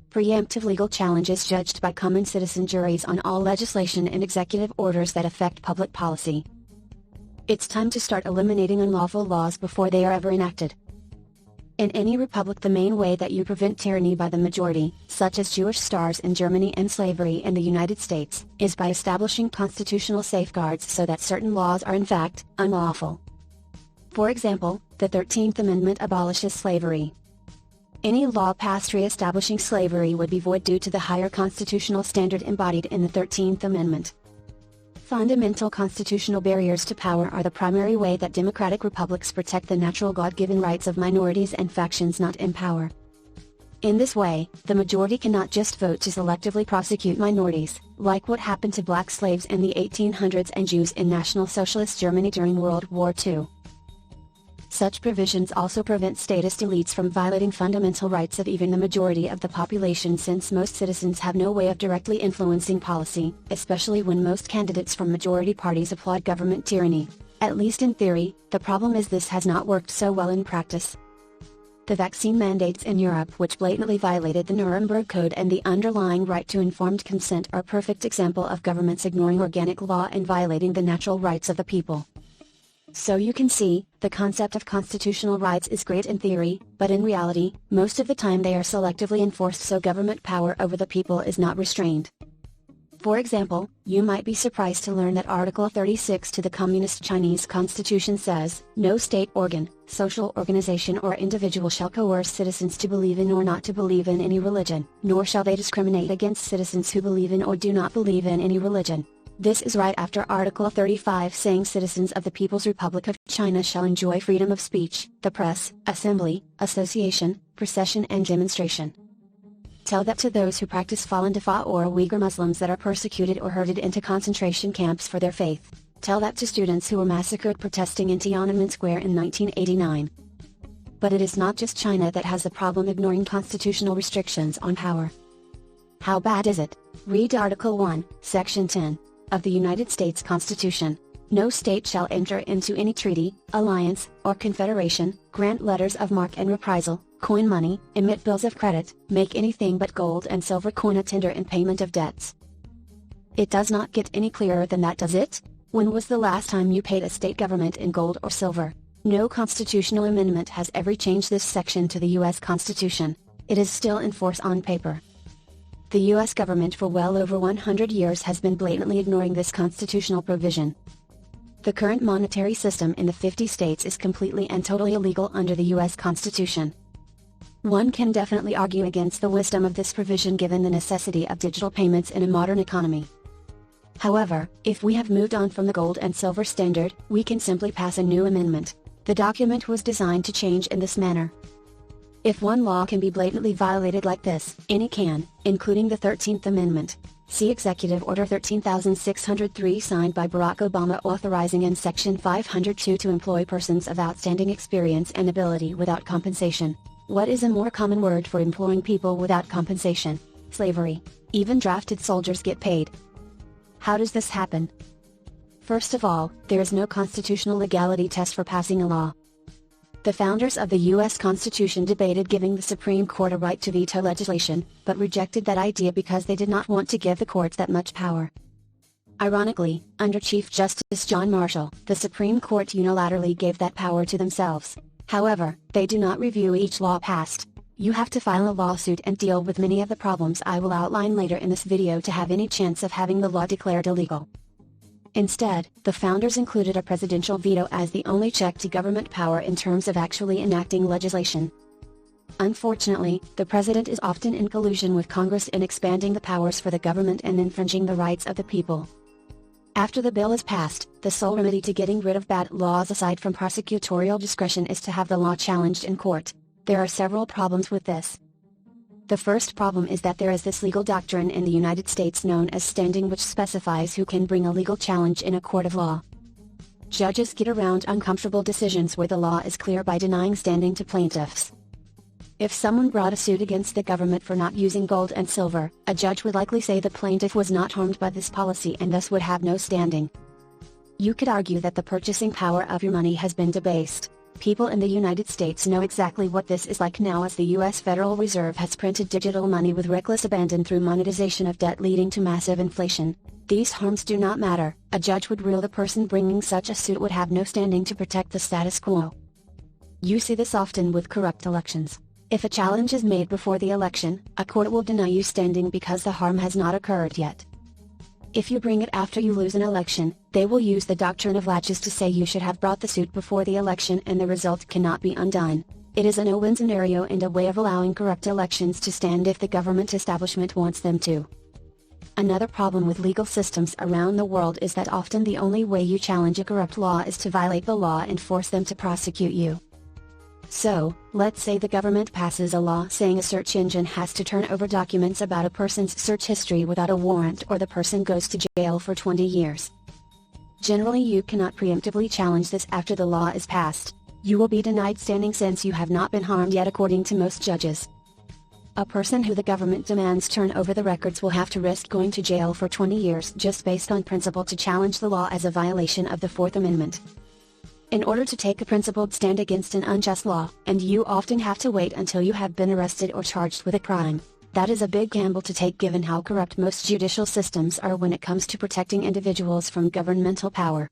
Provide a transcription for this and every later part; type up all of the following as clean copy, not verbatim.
Preemptive legal challenge is judged by common citizen juries on all legislation and executive orders that affect public policy. It's time to start eliminating unlawful laws before they are ever enacted. In any republic, the main way that you prevent tyranny by the majority, such as Jewish stars in Germany and slavery in the United States, is by establishing constitutional safeguards so that certain laws are in fact unlawful. For example, the 13th Amendment abolishes slavery. Any law passed re-establishing slavery would be void due to the higher constitutional standard embodied in the 13th Amendment. Fundamental constitutional barriers to power are the primary way that democratic republics protect the natural God-given rights of minorities and factions not in power. In this way, the majority cannot just vote to selectively prosecute minorities, like what happened to black slaves in the 1800s and Jews in National Socialist Germany during World War II. Such provisions also prevent statist elites from violating fundamental rights of even the majority of the population, since most citizens have no way of directly influencing policy, especially when most candidates from majority parties applaud government tyranny. At least in theory, the problem is this has not worked so well in practice. The vaccine mandates in Europe, which blatantly violated the Nuremberg Code and the underlying right to informed consent, are a perfect example of governments ignoring organic law and violating the natural rights of the people. So you can see, the concept of constitutional rights is great in theory, but in reality, most of the time they are selectively enforced so government power over the people is not restrained. For example, you might be surprised to learn that Article 36 to the Communist Chinese Constitution says, "No state organ, social organization or individual shall coerce citizens to believe in or not to believe in any religion, nor shall they discriminate against citizens who believe in or do not believe in any religion." This is right after Article 35 saying citizens of the People's Republic of China shall enjoy freedom of speech, the press, assembly, association, procession and demonstration. Tell that to those who practice Falun Dafa or Uyghur Muslims that are persecuted or herded into concentration camps for their faith. Tell that to students who were massacred protesting in Tiananmen Square in 1989. But it is not just China that has a problem ignoring constitutional restrictions on power. How bad is it? Read Article 1, Section 10. Of the United States Constitution. No state shall enter into any treaty, alliance, or confederation, grant letters of marque and reprisal, coin money, emit bills of credit, make anything but gold and silver coin a tender in payment of debts. It does not get any clearer than that, does it? When was the last time you paid a state government in gold or silver? No constitutional amendment has ever changed this section to the U.S. Constitution. It is still in force on paper. The U.S. government for well over 100 years has been blatantly ignoring this constitutional provision. The current monetary system in the 50 states is completely and totally illegal under the U.S. Constitution. One can definitely argue against the wisdom of this provision given the necessity of digital payments in a modern economy. However, if we have moved on from the gold and silver standard, we can simply pass a new amendment. The document was designed to change in this manner. If one law can be blatantly violated like this, any can, including the 13th Amendment. See Executive Order 13,603 signed by Barack Obama authorizing in Section 502 to employ persons of outstanding experience and ability without compensation. What is a more common word for employing people without compensation? Slavery. Even drafted soldiers get paid. How does this happen? First of all, there is no constitutional legality test for passing a law. The founders of the U.S. Constitution debated giving the Supreme Court a right to veto legislation, but rejected that idea because they did not want to give the courts that much power. Ironically, under Chief Justice John Marshall, the Supreme Court unilaterally gave that power to themselves. However, they do not review each law passed. You have to file a lawsuit and deal with many of the problems I will outline later in this video to have any chance of having the law declared illegal. Instead, the founders included a presidential veto as the only check to government power in terms of actually enacting legislation. Unfortunately, the president is often in collusion with Congress in expanding the powers for the government and infringing the rights of the people. After the bill is passed, the sole remedy to getting rid of bad laws aside from prosecutorial discretion is to have the law challenged in court. There are several problems with this. The first problem is that there is this legal doctrine in the United States known as standing, which specifies who can bring a legal challenge in a court of law. Judges get around uncomfortable decisions where the law is clear by denying standing to plaintiffs. If someone brought a suit against the government for not using gold and silver, a judge would likely say the plaintiff was not harmed by this policy and thus would have no standing. You could argue that the purchasing power of your money has been debased. People in the United States know exactly what this is like now, as the U.S. Federal Reserve has printed digital money with reckless abandon through monetization of debt, leading to massive inflation. These harms do not matter. A judge would rule the person bringing such a suit would have no standing to protect the status quo. You see this often with corrupt elections. If a challenge is made before the election, a court will deny you standing because the harm has not occurred yet. If you bring it after you lose an election, they will use the doctrine of laches to say you should have brought the suit before the election and the result cannot be undone. It is a no-win scenario and a way of allowing corrupt elections to stand if the government establishment wants them to. Another problem with legal systems around the world is that often the only way you challenge a corrupt law is to violate the law and force them to prosecute you. So, let's say the government passes a law saying a search engine has to turn over documents about a person's search history without a warrant, or the person goes to jail for 20 years. Generally, you cannot preemptively challenge this after the law is passed. You will be denied standing since you have not been harmed yet, according to most judges. A person who the government demands turn over the records will have to risk going to jail for 20 years just based on principle to challenge the law as a violation of the Fourth Amendment. In order to take a principled stand against an unjust law, and you often have to wait until you have been arrested or charged with a crime. That is a big gamble to take given how corrupt most judicial systems are when it comes to protecting individuals from governmental power.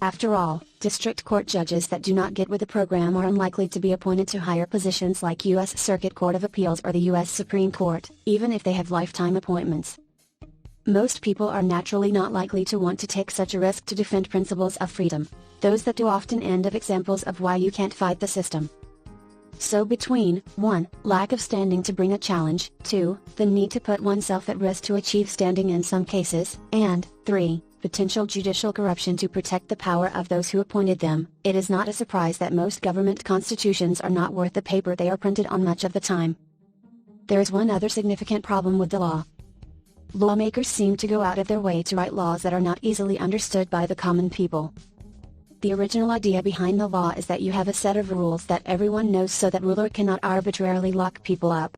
After all, district court judges that do not get with the program are unlikely to be appointed to higher positions like U.S. Circuit Court of Appeals or the U.S. Supreme Court, even if they have lifetime appointments. Most people are naturally not likely to want to take such a risk to defend principles of freedom. Those that do often end up examples of why you can't fight the system. So between 1. Lack of standing to bring a challenge, 2. The need to put oneself at risk to achieve standing in some cases, and 3. Potential judicial corruption to protect the power of those who appointed them, it is not a surprise that most government constitutions are not worth the paper they are printed on much of the time. There is one other significant problem with the law. Lawmakers seem to go out of their way to write laws that are not easily understood by the common people. The original idea behind the law is that you have a set of rules that everyone knows so that ruler cannot arbitrarily lock people up.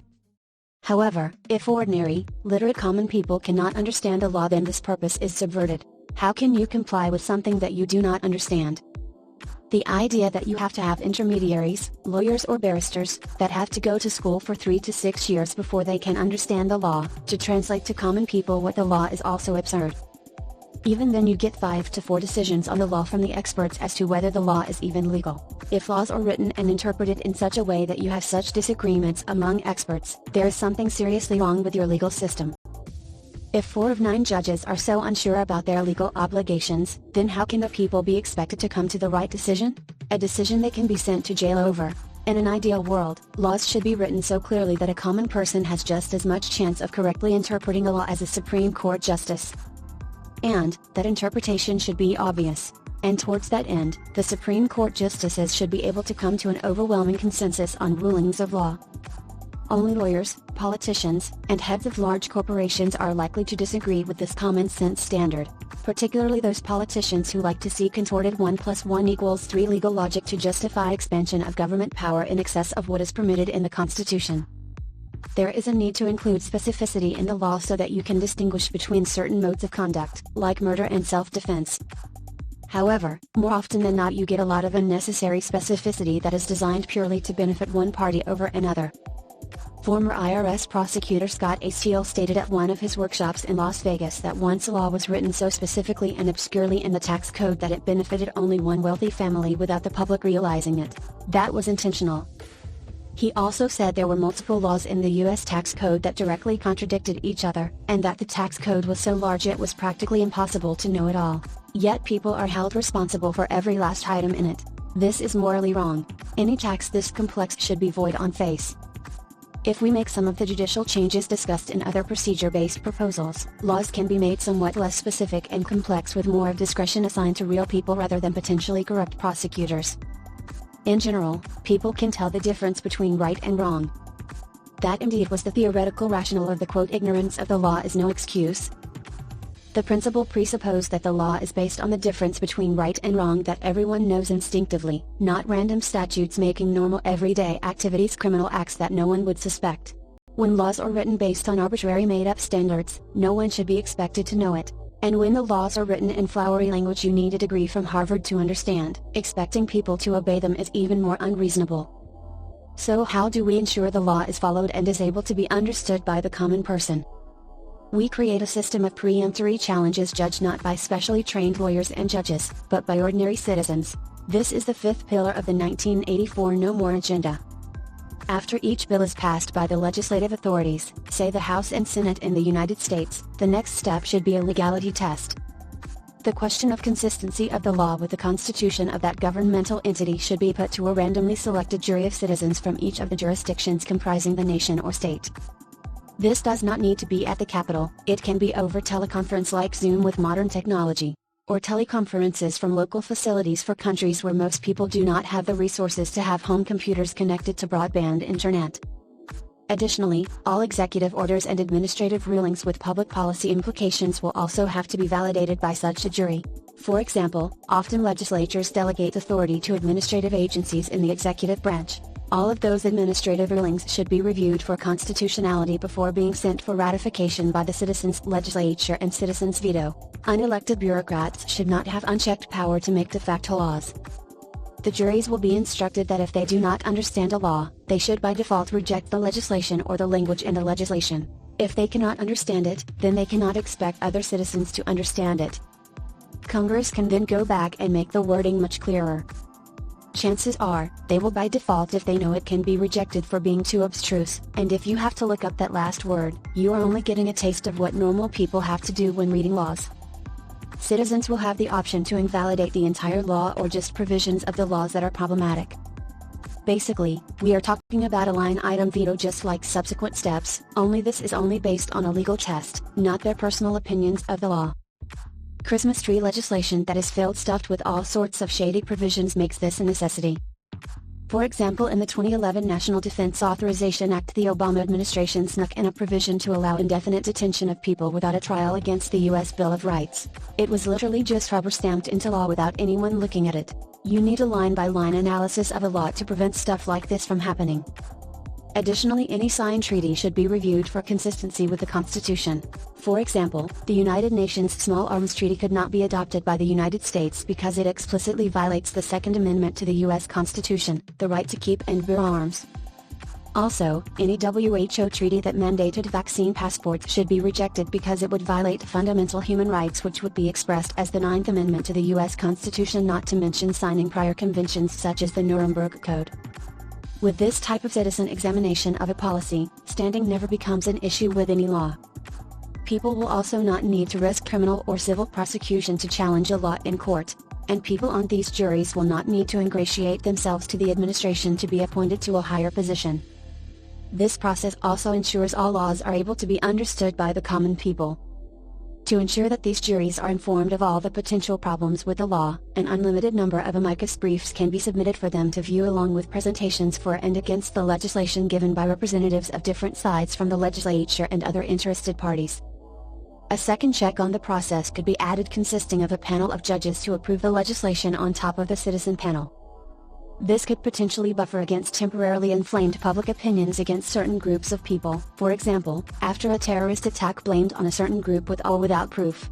However, if ordinary, literate common people cannot understand the law, then this purpose is subverted. How can you comply with something that you do not understand? The idea that you have to have intermediaries, lawyers or barristers, that have to go to school for 3 to 6 years before they can understand the law, to translate to common people what the law is, also absurd. Even then you get 5 to 4 decisions on the law from the experts as to whether the law is even legal. If laws are written and interpreted in such a way that you have such disagreements among experts, there is something seriously wrong with your legal system. If 4 of 9 judges are so unsure about their legal obligations, then how can the people be expected to come to the right decision? A decision they can be sent to jail over. In an ideal world, laws should be written so clearly that a common person has just as much chance of correctly interpreting a law as a Supreme Court justice. And, that interpretation should be obvious. And towards that end, the Supreme Court justices should be able to come to an overwhelming consensus on rulings of law. Only lawyers, politicians, and heads of large corporations are likely to disagree with this common sense standard, particularly those politicians who like to see contorted 1 + 1 = 3 legal logic to justify expansion of government power in excess of what is permitted in the Constitution. There is a need to include specificity in the law so that you can distinguish between certain modes of conduct, like murder and self-defense. However, more often than not you get a lot of unnecessary specificity that is designed purely to benefit one party over another. Former IRS prosecutor Scott A. Steele stated at one of his workshops in Las Vegas that once a law was written so specifically and obscurely in the tax code that it benefited only one wealthy family without the public realizing it. That was intentional. He also said there were multiple laws in the U.S. tax code that directly contradicted each other, and that the tax code was so large it was practically impossible to know it all. Yet people are held responsible for every last item in it. This is morally wrong. Any tax this complex should be void on face. If we make some of the judicial changes discussed in other procedure-based proposals, laws can be made somewhat less specific and complex with more discretion assigned to real people rather than potentially corrupt prosecutors. In general, people can tell the difference between right and wrong. That indeed was the theoretical rationale of the quote, "ignorance of the law is no excuse." The principle presupposed that the law is based on the difference between right and wrong that everyone knows instinctively, not random statutes making normal everyday activities criminal acts that no one would suspect. When laws are written based on arbitrary made-up standards, no one should be expected to know it. And when the laws are written in flowery language you need a degree from Harvard to understand, expecting people to obey them is even more unreasonable. So how do we ensure the law is followed and is able to be understood by the common person? We create a system of preemptory challenges judged not by specially trained lawyers and judges, but by ordinary citizens. This is the fifth pillar of the 1984 No More Agenda. After each bill is passed by the legislative authorities, say the House and Senate in the United States, the next step should be a legality test. The question of consistency of the law with the Constitution of that governmental entity should be put to a randomly selected jury of citizens from each of the jurisdictions comprising the nation or state. This does not need to be at the Capitol, it can be over teleconference like Zoom with modern technology, or teleconferences from local facilities for countries where most people do not have the resources to have home computers connected to broadband internet. Additionally, all executive orders and administrative rulings with public policy implications will also have to be validated by such a jury. For example, often legislatures delegate authority to administrative agencies in the executive branch. All of those administrative rulings should be reviewed for constitutionality before being sent for ratification by the citizens' legislature and citizens' veto. Unelected bureaucrats should not have unchecked power to make de facto laws. The juries will be instructed that if they do not understand a law, they should by default reject the legislation or the language in the legislation. If they cannot understand it, then they cannot expect other citizens to understand it. Congress can then go back and make the wording much clearer. Chances are, they will by default if they know it can be rejected for being too abstruse, and if you have to look up that last word, you are only getting a taste of what normal people have to do when reading laws. Citizens will have the option to invalidate the entire law or just provisions of the laws that are problematic. Basically, we are talking about a line item veto just like subsequent steps, only this is only based on a legal test, not their personal opinions of the law. Christmas tree legislation that is filled stuffed with all sorts of shady provisions makes this a necessity. For example, in the 2011 National Defense Authorization Act, the Obama administration snuck in a provision to allow indefinite detention of people without a trial against the U.S. Bill of Rights. It was literally just rubber-stamped into law without anyone looking at it. You need a line-by-line analysis of a law to prevent stuff like this from happening. Additionally, any signed treaty should be reviewed for consistency with the Constitution. For example, the United Nations Small Arms Treaty could not be adopted by the United States because it explicitly violates the Second Amendment to the U.S. Constitution, the right to keep and bear arms. Also, any WHO treaty that mandated vaccine passports should be rejected because it would violate fundamental human rights, which would be expressed as the Ninth Amendment to the U.S. Constitution, not to mention signing prior conventions such as the Nuremberg Code. With this type of citizen examination of a policy, standing never becomes an issue with any law. People will also not need to risk criminal or civil prosecution to challenge a law in court, and people on these juries will not need to ingratiate themselves to the administration to be appointed to a higher position. This process also ensures all laws are able to be understood by the common people. To ensure that these juries are informed of all the potential problems with the law, an unlimited number of amicus briefs can be submitted for them to view along with presentations for and against the legislation given by representatives of different sides from the legislature and other interested parties. A second check on the process could be added consisting of a panel of judges to approve the legislation on top of the citizen panel. This could potentially buffer against temporarily inflamed public opinions against certain groups of people, for example, after a terrorist attack blamed on a certain group with or without proof.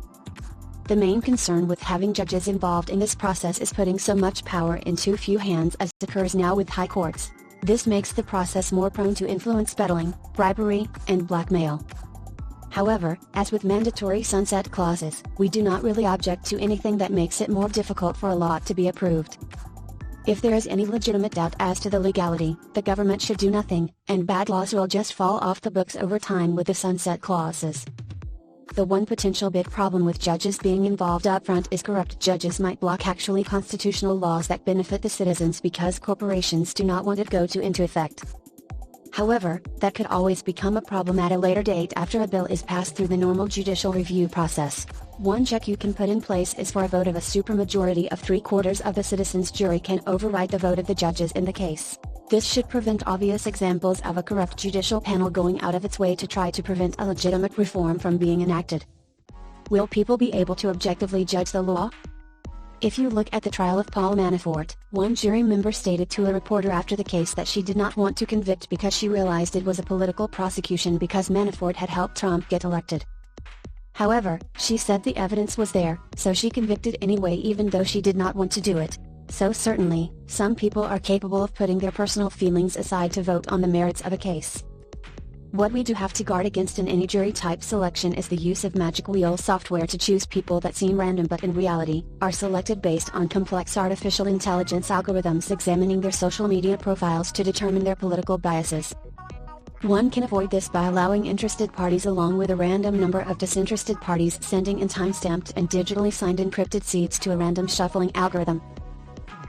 The main concern with having judges involved in this process is putting so much power in too few hands as occurs now with high courts. This makes the process more prone to influence peddling, bribery, and blackmail. However, as with mandatory sunset clauses, we do not really object to anything that makes it more difficult for a law to be approved. If there is any legitimate doubt as to the legality, the government should do nothing, and bad laws will just fall off the books over time with the sunset clauses. The one potential big problem with judges being involved up front is corrupt judges might block actually constitutional laws that benefit the citizens because corporations do not want it go into effect. However, that could always become a problem at a later date after a bill is passed through the normal judicial review process. One check you can put in place is for a vote of a supermajority of 3/4 of the citizens' jury can override the vote of the judges in the case. This should prevent obvious examples of a corrupt judicial panel going out of its way to try to prevent a legitimate reform from being enacted. Will people be able to objectively judge the law? If you look at the trial of Paul Manafort, one jury member stated to a reporter after the case that she did not want to convict because she realized it was a political prosecution because Manafort had helped Trump get elected. However, she said the evidence was there, so she convicted anyway even though she did not want to do it. So certainly, some people are capable of putting their personal feelings aside to vote on the merits of a case. What we do have to guard against in any jury type selection is the use of magic wheel software to choose people that seem random but in reality, are selected based on complex artificial intelligence algorithms examining their social media profiles to determine their political biases. One can avoid this by allowing interested parties along with a random number of disinterested parties sending in time-stamped and digitally signed encrypted seeds to a random shuffling algorithm.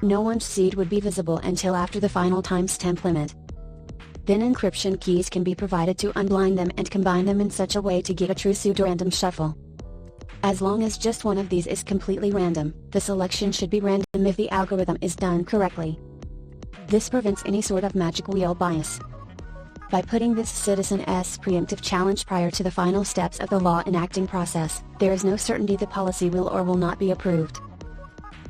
No one's seed would be visible until after the final timestamp limit. Then encryption keys can be provided to unblind them and combine them in such a way to get a true pseudo-random shuffle. As long as just one of these is completely random, the selection should be random if the algorithm is done correctly. This prevents any sort of magic wheel bias. By putting this citizen's preemptive challenge prior to the final steps of the law enacting process, there is no certainty the policy will or will not be approved.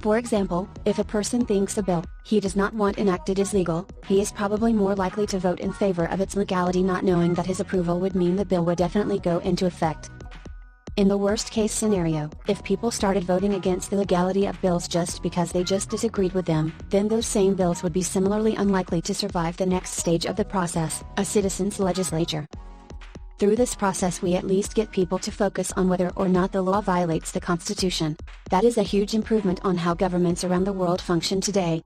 For example, if a person thinks a bill he does not want enacted is legal, he is probably more likely to vote in favor of its legality, not knowing that his approval would mean the bill would definitely go into effect. In the worst-case scenario, if people started voting against the legality of bills just because they just disagreed with them, then those same bills would be similarly unlikely to survive the next stage of the process, a citizen's legislature. Through this process we at least get people to focus on whether or not the law violates the Constitution. That is a huge improvement on how governments around the world function today.